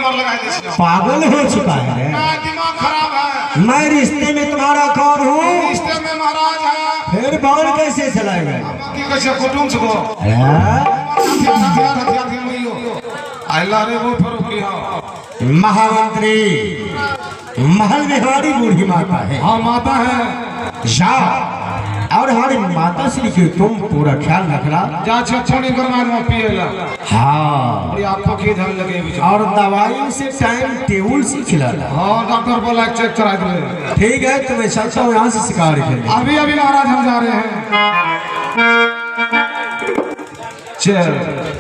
Number लगा दीजिए। पागल हो चुका है, दिमाग खराब है। मैं रिश्ते में तुम्हारा कौन हूँ? रिश्ते में महाराज है। फिर बाल कैसे चलाएगा? कैसे कुटुंब से महामंत्री महल बिहारी बूढ़ी माता है। हाँ माता है। जा और हमारी माता श्री की तुम पूरा ख्याल रखना। जा छछनी करवाना पिएला। हाँ और आपको की धन लगे और दवाई से टाइम टेबल से खिलाना। हाँ डॉक्टर बोला चेक करा दे। ठीक है तुम्हें चलता हूँ यहाँ से शिकार के लिए। अभी अभी महाराज हम जा रहे हैं। चल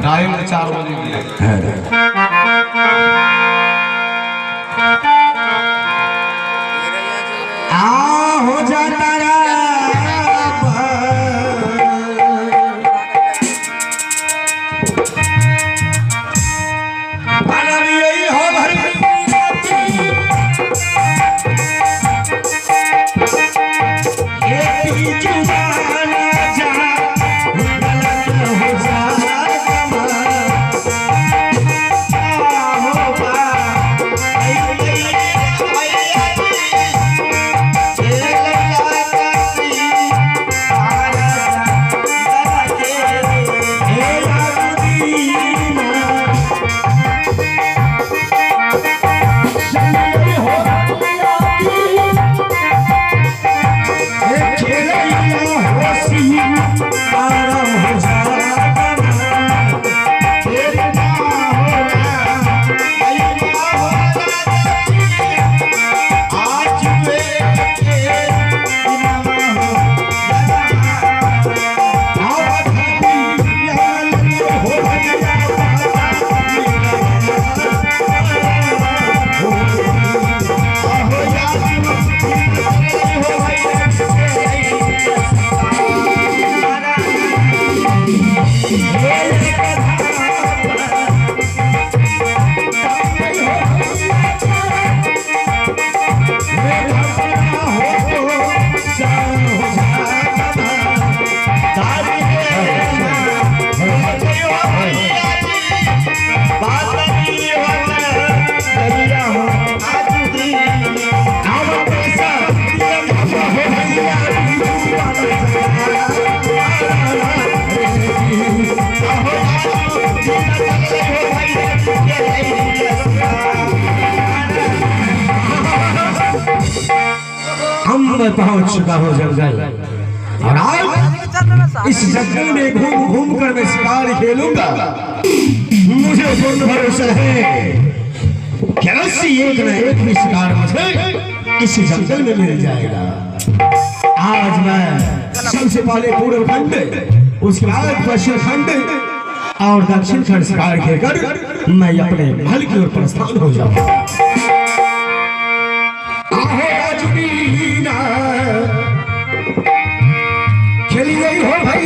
टाइम 4 बजे हो जाता मैं पहुंच चुका हूँ जंगल और आज इस जंगल में घूम घूम कर मैं शिकार खेलूंगा। मुझे पूर्ण भरोसा है कि एक न एक भी शिकार मुझे इस जंगल में मिल जाएगा। आज मैं सबसे पहले पूर्व खंड, उसके बाद पश्चिम खंड और दक्षिण खंड शिकार खेलकर मैं अपने महल की ओर प्रस्थान हो जाऊंगा। खेली गई हो भाई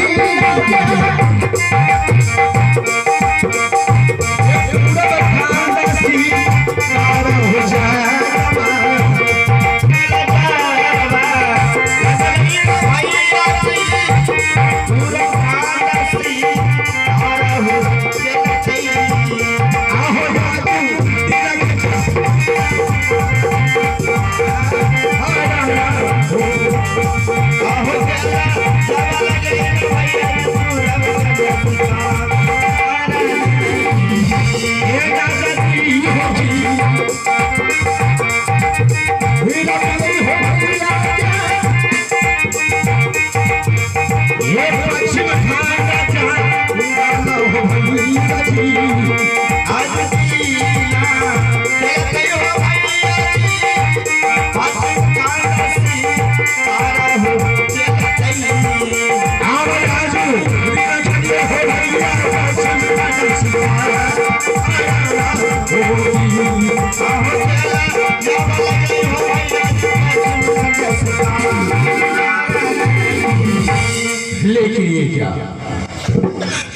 लेकिन ये क्या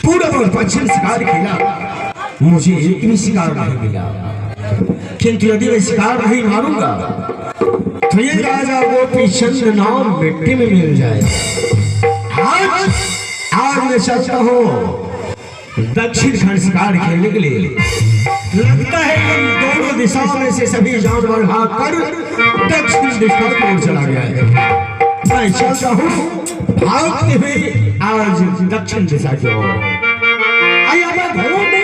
पूरब और पश्चिम शिकार खेला, मुझे एक भी शिकार नहीं मिला। किंतु यदि मैं शिकार नहीं मारूंगा तो ये राजा गोपीचंद नाम मिट्टी में मिल जाए। आज मैं चाहता हूँ दक्षिण खंड शिकार खेलने के लिए लगता है इन दोनों दिशाओं में से सभी जानवर भाग कर दक्षिण दिशा की ओर चला गया है। मैं चलता हूँ भागते हुए आज दक्षिण दिशा की ओर। आइए अब घूमे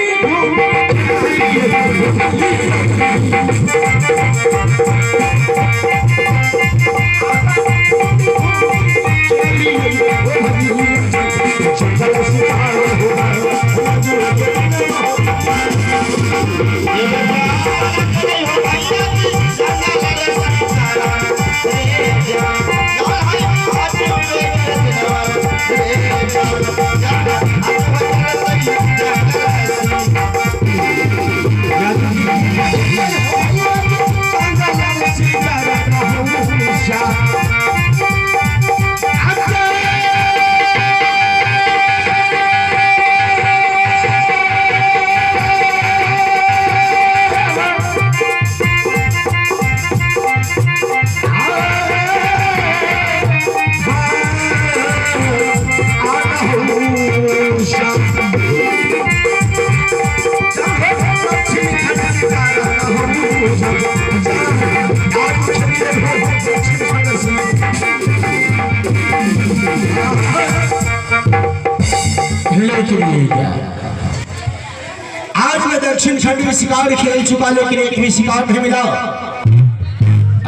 आज मैं दक्षिण खंड में शिकार खेल चुका, लेकिन एक भी शिकार नहीं मिला।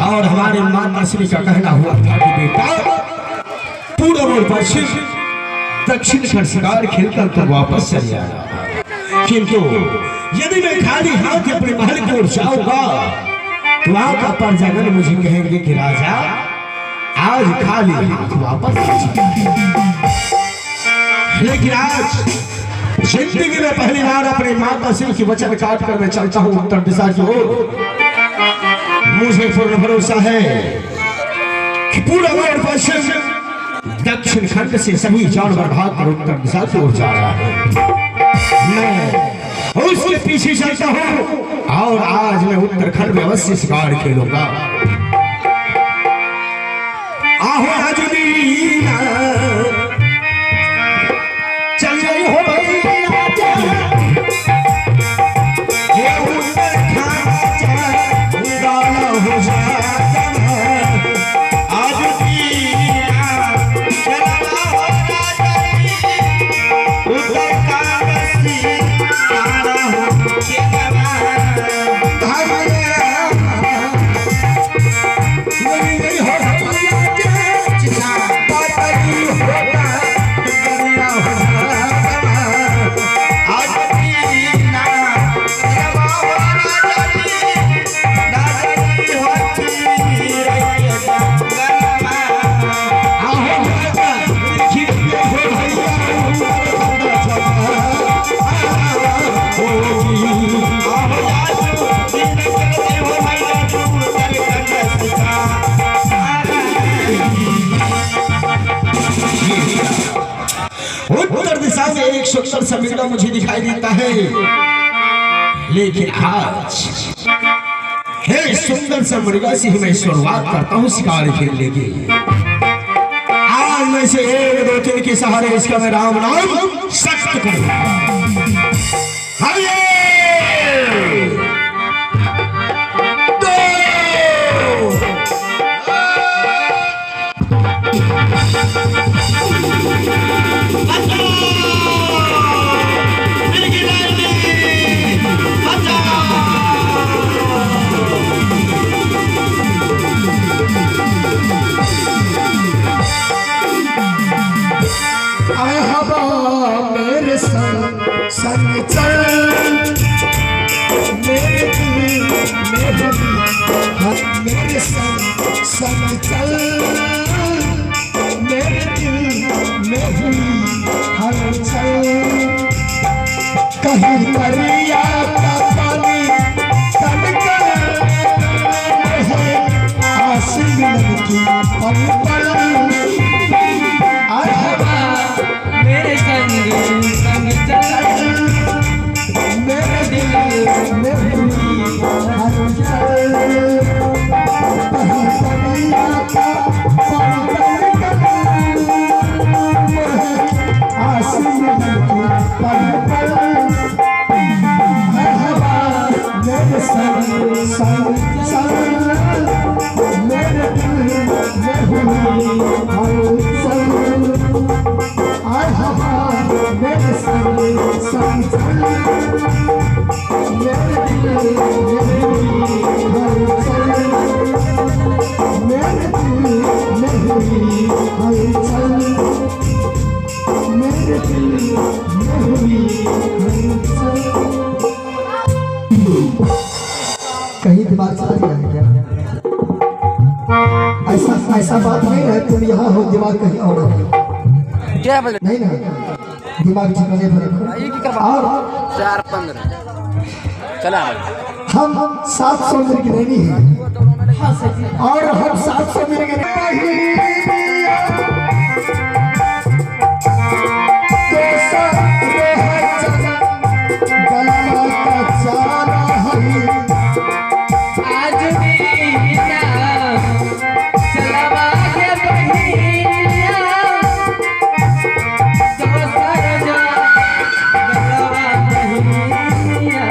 और हमारे माता श्री का कहना हुआ था कि बेटा पूर्व और पश्चिम दक्षिण खंड शिकार खेलकर तो वापस चले आना, किंतु यदि मैं खाली हाथ अपने महल की ओर जाऊंगा तो आपका परजनन मुझे कहेंगे कि राजा आज खाली हाथ वापस आ चुका। लेकिन आज जिंदगी में पहली बार अपने माता श्री की वचन काट कर मैं चलता हूं उत्तर दिशा की ओर। मुझे पूर्ण भरोसा है कि पूर्व और पश्चिम दक्षिण खंड से सभी जानवर भाग कर उत्तर दिशा की ओर जा रहा है। मैं उसके पीछे चलता हूं और आज मैं उत्तराखंड में अवश्य शिकार खेलूंगा। आहो हजुरीना चल गई हो उत्तर दिशा में एक सुंदर सा मेला मुझे दिखाई देता है, लेकिन आज हे सुंदर सा मृगा से ही मैं शुरुआत करता हूँ शिकार खेलने की। आज मैं से 1 2 3 के सहारे इसका मैं राम नाम सख्त करूंगा। मेरे संग चल मेरे दिल मेरे संग चल मेरे दिल में हुई हलचल। कहीं दरिया का पानी तनकर है आसमान की पल पल। मेरे संग चल मेरे दिल में हुई हलचल। कहीं दरिया का पानी तनकर है आसमान की पल पल। कहीं दिमाग चला गया है क्या? ऐसा बात नहीं है, तुम यहाँ हो, दिमाग कहीं और है। क्या बजे नहीं ना, दिमाग ठिकाने पर रखो। और 4:15 चला हम 700 मिर्गनैनी हैं और हम 700 मिर्गनैनी आज भी चलावा के बहिया दोसर जा चलावा बहिया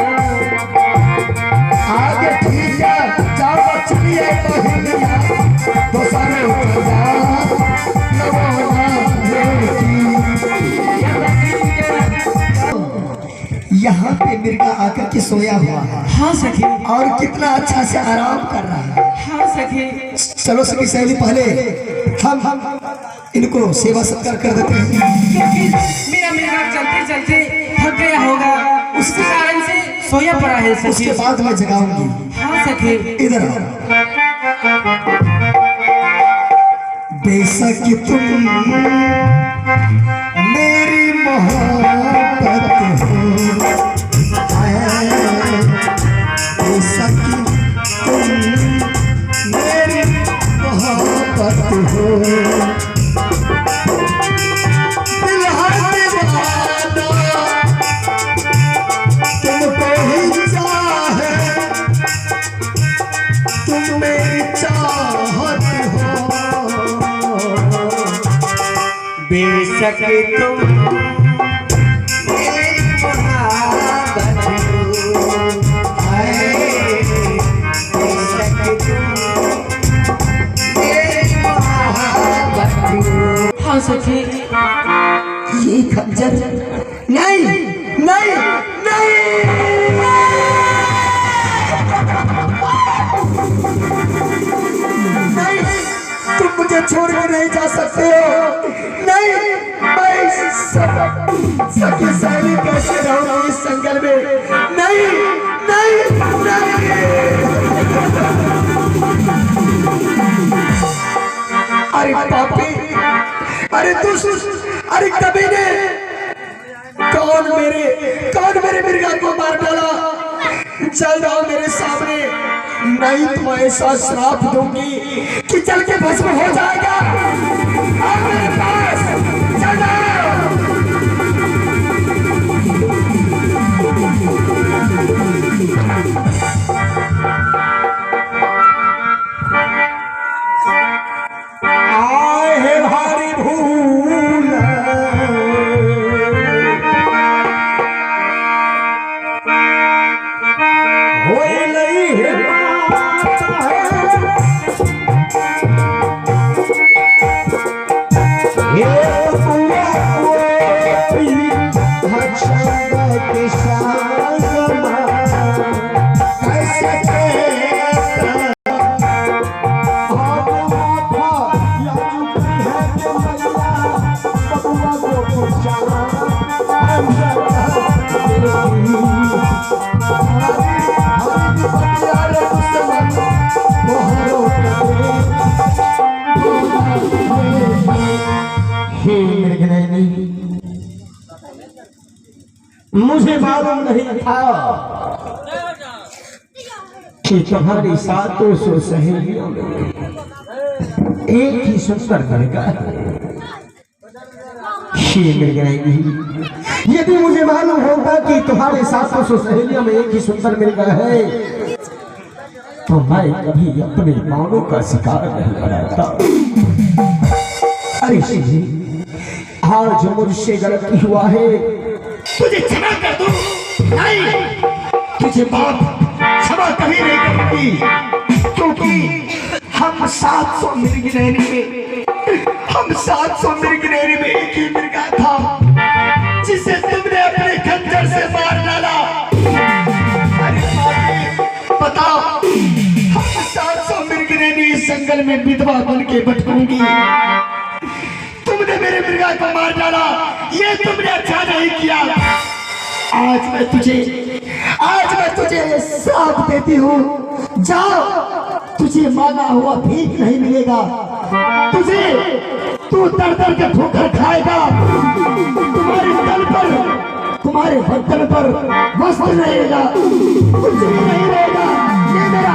आगे ठीक है, चार बच्ची है बहिनिया दोसर यहाँ पे मिर्गा आकर के सोया हुआ है। हाँ सखी, और कितना अच्छा से आराम कर रहा है। हाँ सखी। चलो सखी सहेली, पहले हम इनको सेवा सत्कार कर देते हैं। क्योंकि मेरा मिर्गा चलते चलते थक गया होगा, उसके कारण से सोया पड़ा है सखी। उसके बाद मैं जगाऊंगी। हाँ सखी। इधर आओ। बेशक तुम मेरी मोहब्बत हो, बेशक तुम मेरी मोहब्बत हो, दिल हर दीवाना तुमको ही चाहे, तुम मेरी चाहत हो, बेशक तुम मेरी मोहब्बत हो, बेशक तुम मेरी मोहब्बत हो। हाँ सखी। ये खंजर नहीं नहीं नहीं, नहीं, तुम मुझे छोड़ के नहीं जा सकते हो। नहीं, मैं सखी सहेली कैसे रहूंगी इस जंगल में? नहीं नहीं नहीं। अरे पापी, अरे दुष्ट, अरे कमीने, कौन मेरे मिर्गा को मार डाला? चल जाओ मेरे सामने, नहीं तो ऐसा श्राप दूंगी कि चल के भस्म हो जाएगा। आओ मेरे पास, चल जाओ। आए है भारी भूल, होए नहीं है ये बुआ कोई अच्छा के साथ कैसे मुझे मालूम नहीं था कि तुम्हारी 700 सहेलियों में एक ही सुंदर लड़का है। यदि मुझे मालूम होगा कि तुम्हारे 700 सहेलियों में एक ही सुंदर मिर्गा है, तो मैं कभी अपने मानों का शिकार नहीं बनाता। अरे आज मुझसे गलती हुआ है, तुझे क्षमा कर दूं? नहीं, तुझे बाप क्षमा कभी नहीं करूंगी, क्योंकि हम 700 मिर्गनैनी में एक ही मिर्गा था जिसे तुमने अपने खंजर जंगल में विधवा बन के भटकूंगी। तुमने मेरे मृगा को मार डाला, ये तुमने अच्छा नहीं किया। आज मैं तुझे श्राप देती हूँ, जाओ, तुझे मांगा हुआ भीख नहीं मिलेगा। तू दर दर के ठोकर खाएगा। तुम्हारे तल पर, तुम्हारे बर्तन पर वस्त्र रहेगा, कुछ भी नहीं रहेगा। ये मेरा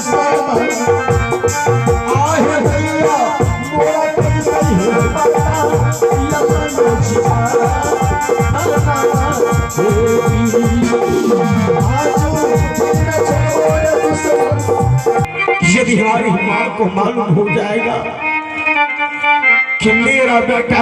श्राप है। यदि हमारी मां को मालूम हो जाएगा कि मेरा बेटा